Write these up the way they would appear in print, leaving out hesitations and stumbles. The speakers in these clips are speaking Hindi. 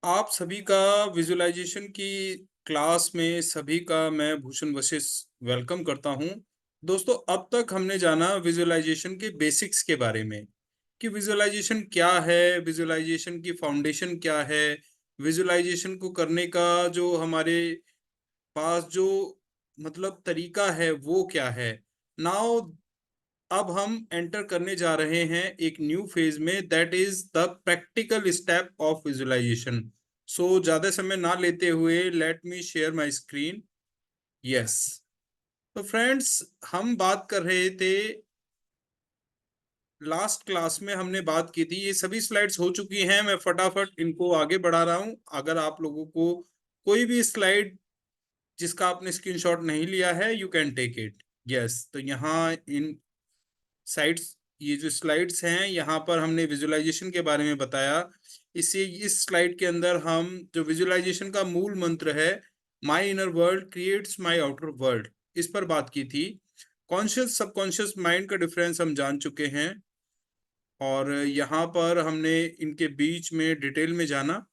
आप सभी का विजुअलाइजेशन की क्लास में सभी का मैं भूषण वशिष्ठ वेलकम करता हूं। दोस्तों, अब तक हमने जाना विजुअलाइजेशन के बेसिक्स के बारे में कि विजुअलाइजेशन क्या है, विजुअलाइजेशन की फाउंडेशन क्या है, विजुअलाइजेशन को करने का जो हमारे पास जो तरीका है वो क्या है। नाउ अब हम एंटर करने जा रहे हैं एक न्यू फेज में, that is the practical step of visualization. So ज्यादा समय ना लेते हुए let me share my screen. Yes, तो फ्रेंड्स, हम बात कर रहे थे, लास्ट क्लास में हमने बात की थी, ये सभी स्लाइड्स हो चुकी हैं, मैं फटाफट इनको आगे बढ़ा रहा हूं। अगर आप लोगों को कोई भी स्लाइड जिसका आपने स्क्रीनशॉट नहीं लिया है, you can take it. Yes, तो यहाँ इन साइड्स, ये जो स्लाइड्स हैं, यहाँ पर हमने विजुअलाइजेशन के बारे में बताया। इसे इस स्लाइड के अंदर हम जो विजुअलाइजेशन का मूल मंत्र है, my inner world creates my outer world, इस पर बात की थी। कॉन्शियस सबकॉन्शियस माइंड का डिफरेंस हम जान चुके हैं, और यहाँ पर हमने इनके बीच में डिटेल में जाना।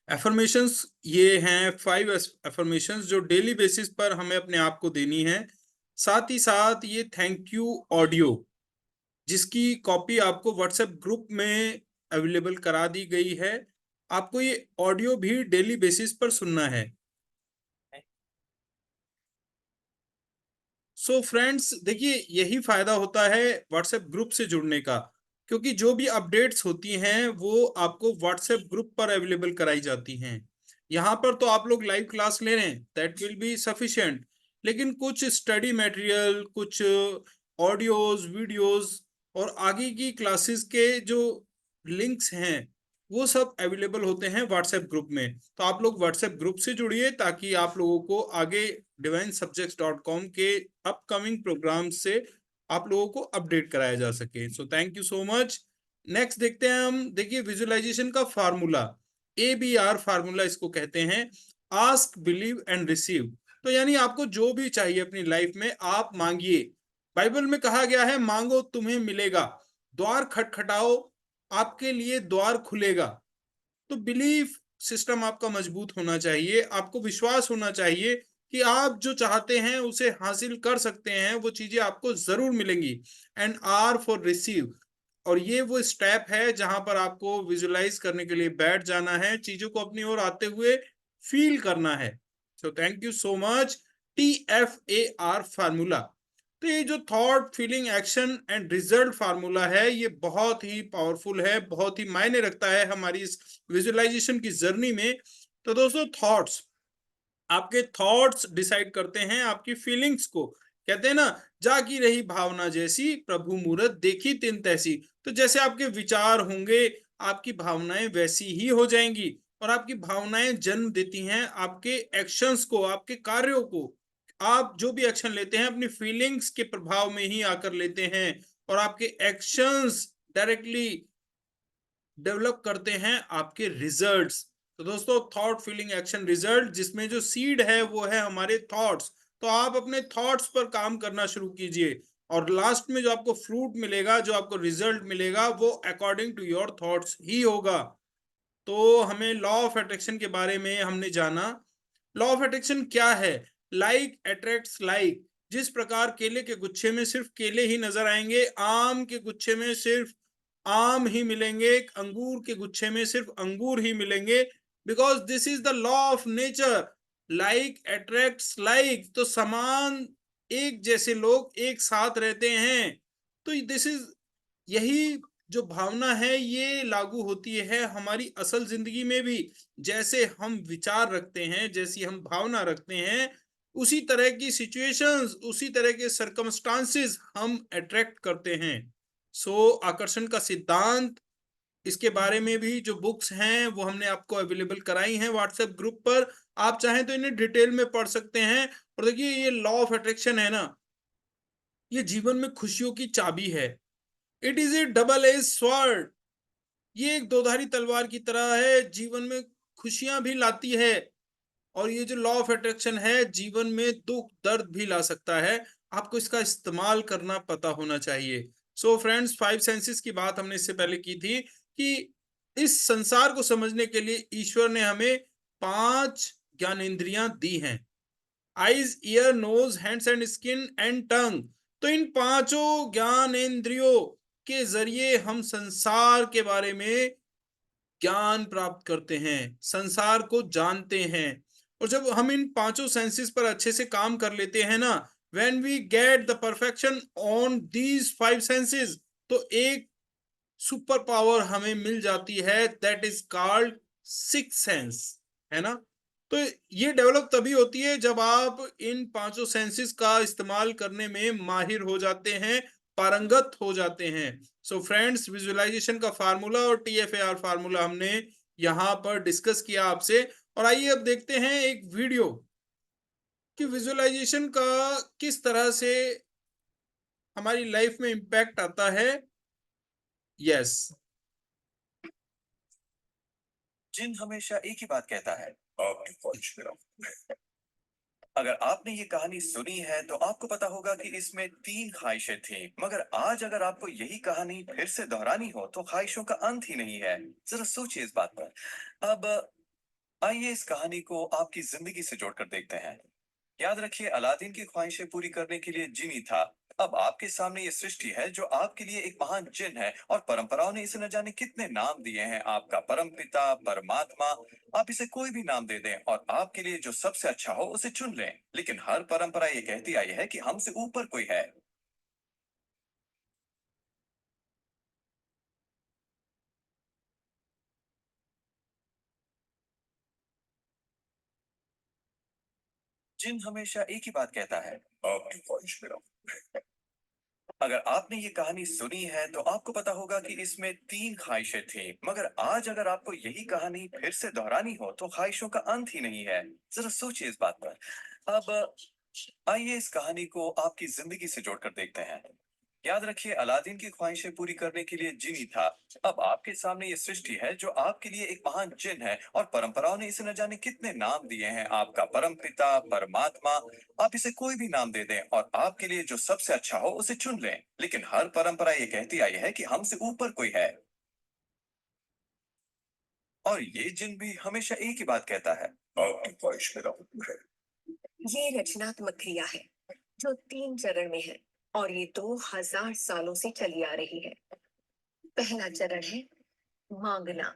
एफर्मेशंस ये हैं 5 एफर्मेशंस जो डेली बेसिस पर हमें अपने आप को देनी है। साथ ही साथ ये थैंक यू ऑडियो, जिसकी कॉपी आपको व्हाट्सएप ग्रुप में अवेलेबल करा दी गई है। आपको ये ऑडियो भी डेली बेसिस पर सुनना है। सो फ्रेंड्स, देखिए, यही फायदा होता है व्हाट्सएप ग्रुप से जुड़ने का, क्योंकि जो भी अपडेट्स होती हैं वो आपको व्हाट्सएप ग्रुप पर अवेलेबल कराई जाती हैं। यहाँ पर तो आप लोग लाइव क्लास ले रहे हैं, दैट विल बी सफिशिएंट, लेकिन कुछ स्टडी मटेरियल, कुछ ऑडियोज, वीडियोज और आगे की क्लासेस के जो लिंक्स हैं, वो सब अवेलेबल होते हैं व्हाट्सएप ग्रुप में। तो आप लोग व्हाट्सएप ग्रुप से जुड़िए ताकि आप लोगों को आगे divinesubjects.com के अपकमिंग प्रोग्राम से आप लोगों को अपडेट कराया जा सके। So thank you so much. Next देखते हैं हम। देखिए, विजुअलाइजेशन का फार्मूला, ABR फार्मूला इसको कहते हैं, आस्क बिलीव एंड रिसीव। तो यानी आपको जो भी चाहिए अपनी लाइफ में आप मांगिए। बाइबल में कहा गया है, मांगो तुम्हें मिलेगा, द्वार खटखटाओ आपके लिए द्वार खुलेगा। तो बिलीफ सिस्टम आपका मजबूत होना चाहिए, आपको विश्वास होना चाहिए कि आप जो चाहते हैं उसे हासिल कर सकते हैं, वो चीजें आपको जरूर मिलेंगी। एंड R फॉर रिसीव, और ये वो स्टेप है जहां पर आपको विजुलाइज करने के लिए बैठ जाना है, चीजों को अपनी ओर आते हुए फील करना है। So thank you so much. TFAR formula, तो ये जो thought feeling action and result formula है, ये बहुत ही पावरफुल है, बहुत ही मायने रखता है हमारी इस विजुअलाइजेशन की जर्नी में। तो दोस्तों, थॉट्स, आपके थॉट्स डिसाइड करते हैं आपकी फीलिंग्स को। कहते हैं ना, जागी रही भावना जैसी, प्रभु मूरत देखी तिन तैसी। तो जैसे आपके विचार होंगे, आपकी भावनाएं वैसी ही हो जाएंगी, और आपकी भावनाएं जन्म देती हैं आपके एक्शंस को, आपके कार्यों को। आप जो भी एक्शन लेते हैं अपनी फीलिंग्स के प्रभाव में ही आकर लेते हैं, और आपके एक्शंस डायरेक्टली डेवलप करते हैं आपके रिजल्ट्स। तो दोस्तों, थॉट फीलिंग एक्शन रिजल्ट, जिसमें जो सीड है वो है हमारे थॉट्स। तो आप अपने थॉट्स पर काम करना शुरू कीजिए, और लास्ट में जो आपको फ्रूट मिलेगा, जो आपको रिजल्ट मिलेगा, वो अकॉर्डिंग टू योर थॉट्स ही होगा। तो हमें लॉ ऑफ अट्रैक्शन के बारे में हमने जाना। लॉ ऑफ अट्रैक्शन क्या है? Like attracts like. जिस प्रकार केले के गुच्छे में सिर्फ केले ही नजर आएंगे, आम के गुच्छे में सिर्फ आम ही मिलेंगे, अंगूर के गुच्छे में सिर्फ अंगूर ही मिलेंगे, because this is the law of nature. Like attracts like, तो समान एक जैसे लोग एक साथ रहते हैं। तो दिस इज, यही जो भावना है ये लागू होती है हमारी असल जिंदगी में भी। जैसे हम विचार रखते हैं, जैसी हम भावना रखते हैं, उसी तरह की सिचुएशंस, उसी तरह के सरकमस्टांसेस हम अट्रैक्ट करते हैं। सो आकर्षण का सिद्धांत, इसके बारे में भी जो बुक्स हैं वो हमने आपको अवेलेबल कराई हैं व्हाट्सएप ग्रुप पर। आप चाहें तो इन्हें डिटेल में पढ़ सकते हैं। और देखिए, ये लॉ ऑफ अट्रैक्शन है ना, ये जीवन में खुशियों की चाबी है। It is A double edge sword. ये एक दोधारी तलवार की तरह है, जीवन में खुशियां भी लाती है, और ये जो लॉ ऑफ अट्रैक्शन है जीवन में दुख दर्द भी ला सकता है। आपको इसका इस्तेमाल करना पता होना चाहिए। सो फ्रेंड्स, 5 सेंसेस की बात हमने इससे पहले की थी कि इस संसार को समझने के लिए ईश्वर ने हमें 5 ज्ञानेंद्रियाँ दी हैं। Eyes, ear, nose, hands and skin and tongue. तो इन पाँचों ज्ञानेंद्रियों के ज़रिए हम संसार के बारे में ज्ञान प्राप्त करते हैं, संसार को जानते हैं। और जब हम इन पाँचों सेंसेस पर अच्छे से काम कर लेते हैं ना, when we get the perfection on these 5 senses, तो एक सुपर पावर हमें मिल जाती है, that is called six sense, है ना? तो ये डेवलप तभी होती है जब आप इन पांचों सेंसेस का इस्तेमाल करने में माहिर हो जाते हैं, पारंगत हो जाते हैं। सो फ्रेंड्स, विजुअलाइजेशन का फार्मूला और टीएफएआर फार्मूला हमने यहाँ पर डिस्कस किया आपसे। और आइए अब देखते हैं एक वीडियो कि विजुअलाइजेशन का किस तरह से हमारी लाइफ में इम्पैक्ट आता है। यस। जिन हमेशा एक ही बात कहता है, आपकी ख्वाहिश मेरा। अगर आपने ये कहानी सुनी है तो आपको पता होगा कि इसमें 3 ख्वाहिशें थी, मगर आज अगर आपको यही कहानी फिर से दोहरानी हो तो ख्वाहिशों का अंत ही नहीं है। जरा सोचिए इस बात पर। अब आइए इस कहानी को आपकी जिंदगी से जोड़कर देखते हैं। याद रखिए, अलादीन की ख्वाहिशें पूरी करने के लिए जिनी था। अब आपके सामने ये सृष्टि है जो आपके लिए एक महान जिन है, और परंपराओं ने इसे न जाने कितने नाम दिए हैं। आपका परम पिता, परमात्मा। आप इसे कोई भी नाम दे दें और आपके लिए जो सबसे अच्छा हो उसे चुन लें, लेकिन हर परंपरा ये कहती आई है कि हमसे ऊपर कोई है। जिन हमेशा एक ही बात कहता है, आपकी ख्वाहिश मेरा। अगर आपने ये कहानी सुनी है तो आपको पता होगा कि इसमें 3 ख्वाहिशें थी, मगर आज अगर आपको यही कहानी फिर से दोहरानी हो तो ख्वाहिशों का अंत ही नहीं है। जरा सोचिए इस बात पर। अब आइए इस कहानी को आपकी जिंदगी से जोड़कर देखते हैं। याद रखिए, अलादीन की ख्वाहिशें पूरी करने के लिए जिनी था। अब आपके सामने ये सृष्टि है जो आपके लिए एक महान जिन है, और परंपराओं ने इसे न जाने कितने नाम दिए हैं। आपका परम पिता, परमात्मा। आप इसे कोई भी नाम दे दें और आपके लिए जो सबसे अच्छा हो उसे चुन लें, लेकिन हर परंपरा ये कहती आई है कि हमसे ऊपर कोई है। और ये जिन भी हमेशा एक ही बात कहता है, आपकी ख्वाहिश मेरा हुक्म है। ये रचनात्मक क्रिया है जो 3 चरण में है, और ये 2000 सालों से चली आ रही है। पहला चरण है मांगना।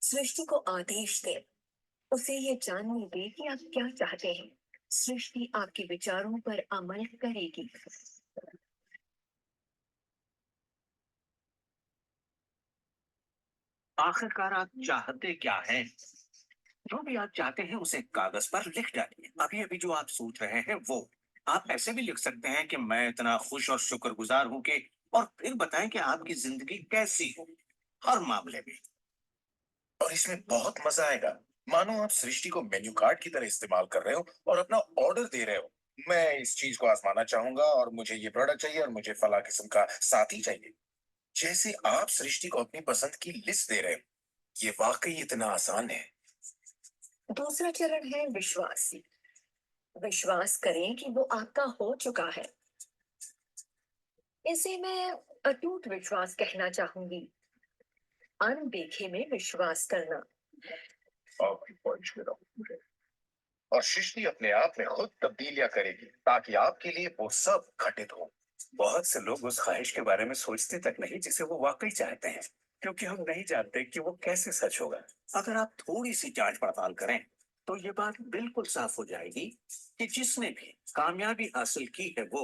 सृष्टि को आदेश दें, उसे ये जानने दें कि आप क्या चाहते हैं। सृष्टि आपके विचारों पर अमल करेगी। आखिरकार आप चाहते क्या हैं? जो भी आप चाहते हैं उसे कागज पर लिख डालिए। अभी अभी जो आप सोच रहे हैं वो आप ऐसे भी लिख सकते हैं कि मैं इतना खुश और शुक्रगुजार हूं कि, और फिर बताएं कि आपकी जिंदगी कैसी हो हर मामले में। और इसमें बहुत मजा आएगा। मानो आप सृष्टि को मेन्यू कार्ड की तरह इस्तेमाल कर रहे हो और अपना ऑर्डर दे रहे हो। मैं इस चीज को आजमाना चाहूंगा और मुझे ये प्रोडक्ट चाहिए और मुझे फला किस्म का साथी चाहिए। जैसे आप सृष्टि को अपनी पसंद की लिस्ट दे रहे हो। ये वाकई इतना आसान है। दूसरा चरण है विश्वास। विश्वास करें कि वो आपका हो चुका है। इसे मैं अटूट विश्वास कहना चाहूंगी। अनदेखे में विश्वास करना। आपकी ख्वाहिश मेरा हुक्म है। और सृष्टि अपने आप में खुद तब्दीलियां करेगी ताकि आपके लिए वो सब घटित हो। बहुत से लोग उस ख्वाहिश के बारे में सोचते तक नहीं जिसे वो वाकई चाहते हैं, क्योंकि हम नहीं जानते कि वो कैसे सच होगा। अगर आप थोड़ी सी जांच पड़ताल करें तो ये बात बिल्कुल साफ हो जाएगी कि जिसने भी कामयाबी हासिल की है वो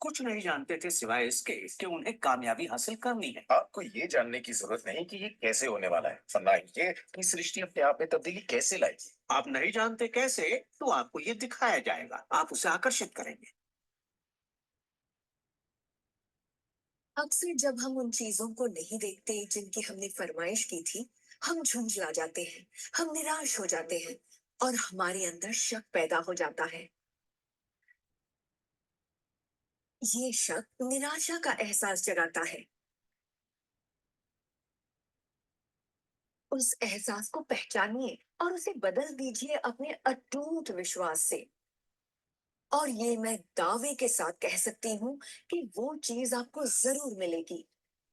कुछ नहीं जानते थे सिवाय इसके कि उन्हें कामयाबी हासिल करनी है। आपको ये जानने की जरूरत नहीं कि ये कैसे होने वाला है, वरना ये कि सृष्टि अपने आप में तब्दीली कैसे लाएगी। आप नहीं जानते कैसे, तो आपको ये दिखाया जाएगा, आप उसे आकर्षित करेंगे। अक्सर जब हम उन चीजों को नहीं देखते जिनकी हमने फरमाइश की थी, हम झुंझला जाते हैं, हम निराश हो जाते हैं, और हमारे अंदर शक पैदा हो जाता है। ये शक निराशा का एहसास जगाता है। उस एहसास को पहचानिए और उसे बदल दीजिए अपने अटूट विश्वास से। और ये मैं दावे के साथ कह सकती हूँ कि वो चीज आपको जरूर मिलेगी।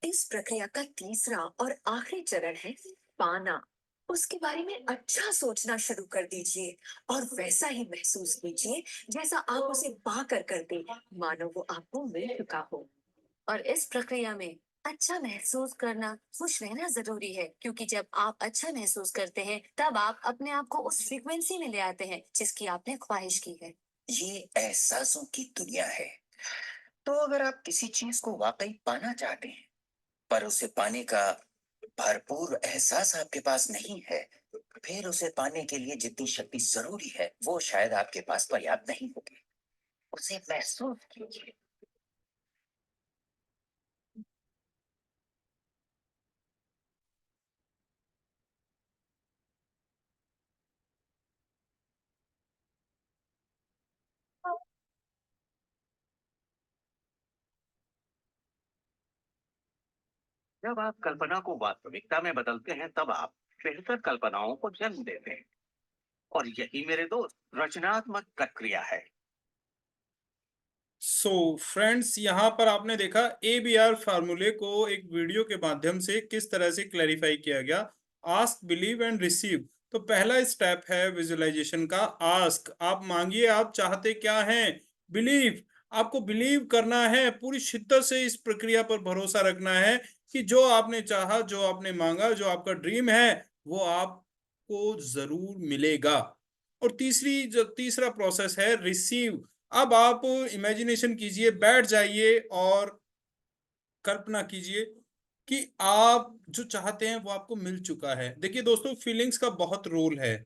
इस प्रक्रिया का तीसरा और आखिरी चरण है पाना। उसके बारे में अच्छा सोचना शुरू कर दीजिए और वैसा ही महसूस कीजिए जैसा आप उसे पाकर करते, मानो वो आपको मिल चुका हो। और इस प्रक्रिया में अच्छा महसूस करना, खुश रहना जरूरी है, क्योंकि जब आप अच्छा महसूस करते हैं तब आप अपने आप को उस फ्रीक्वेंसी में ले आते हैं जिसकी आपने ख्वाहिश की है। ये एहसासों की दुनिया है। तो अगर आप किसी चीज को वाकई पाना चाहते हैं, पर उसे पाने का भरपूर एहसास आपके पास नहीं है, फिर उसे पाने के लिए जितनी शक्ति जरूरी है वो शायद आपके पास पर्याप्त नहीं होगी। उसे महसूस कीजिए। जब आप कल्पना को वास्तविकता में बदलते हैं तब आप बेहतर कल्पनाओं को जन्म देते हैं। और यही मेरे दोस्त रचनात्मक प्रक्रिया है। सो फ्रेंड्स, यहाँ पर आपने देखा ABR फार्मूले को एक वीडियो के माध्यम से किस तरह से क्लैरिफाई किया गया। Ask, believe and receive. तो पहला स्टेप है विजुअलाइजेशन का। आस्क, आप मांगिए आप चाहते क्या हैं। बिलीव, आपको बिलीव करना है, पूरी शिद्दत से इस प्रक्रिया पर भरोसा रखना है कि जो आपने चाहा, जो आपने मांगा, जो आपका ड्रीम है, वो आपको जरूर मिलेगा। और तीसरा प्रोसेस है रिसीव। अब आप इमेजिनेशन कीजिए, बैठ जाइए और कल्पना कीजिए कि आप जो चाहते हैं वो आपको मिल चुका है। देखिए दोस्तों, फीलिंग्स का बहुत रोल है।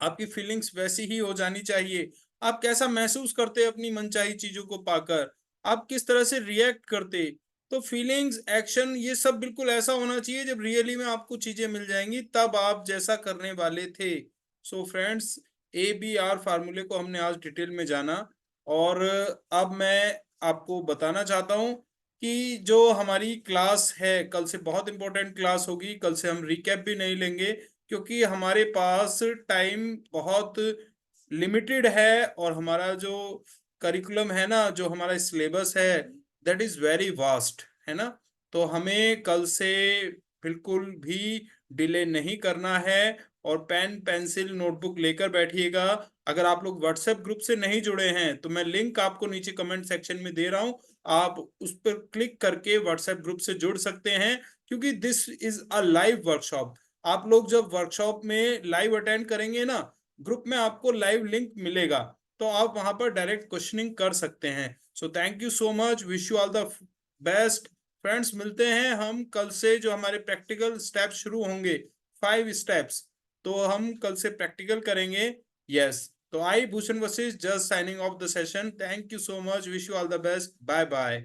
आपकी फीलिंग्स वैसी ही हो जानी चाहिए। आप कैसा महसूस करते हैं अपनी मनचाही चीजों को पाकर, आप किस तरह से रिएक्ट करते। तो फीलिंग्स, एक्शन, ये सब बिल्कुल ऐसा होना चाहिए जब रियली में आपको चीजें मिल जाएंगी तब आप जैसा करने वाले थे। सो फ्रेंड्स, ABR फार्मूले को हमने आज डिटेल में जाना। और अब मैं आपको बताना चाहता हूँ कि जो हमारी क्लास है कल से बहुत इंपॉर्टेंट क्लास होगी। कल से हम रिकैप भी नहीं लेंगे क्योंकि हमारे पास टाइम बहुत लिमिटेड है और हमारा जो करिकुलम है ना, जो हमारा सिलेबस है, दैट इज वेरी वास्ट, है ना। तो हमें कल से बिल्कुल भी डिले नहीं करना है और पेन पेंसिल नोटबुक लेकर बैठिएगा। अगर आप लोग व्हाट्सएप ग्रुप से नहीं जुड़े हैं तो मैं लिंक आपको नीचे कमेंट सेक्शन में दे रहा हूं, आप उस पर क्लिक करके व्हाट्सएप ग्रुप से जुड़ सकते हैं। क्योंकि this is a live workshop. आप लोग जब वर्कशॉप में लाइव अटेंड करेंगे ना, ग्रुप में आपको लाइव लिंक मिलेगा, तो आप वहां पर डायरेक्ट क्वेश्चनिंग कर सकते हैं। So thank you so much, wish you all the best. Friends, मिलते हैं हम कल से। जो हमारे प्रैक्टिकल स्टेप्स शुरू होंगे, 5 स्टेप्स, तो हम कल से प्रैक्टिकल करेंगे। यस, तो I Bhushan Vashishtha just signing off the session. Thank you so much, wish you all the best, bye bye.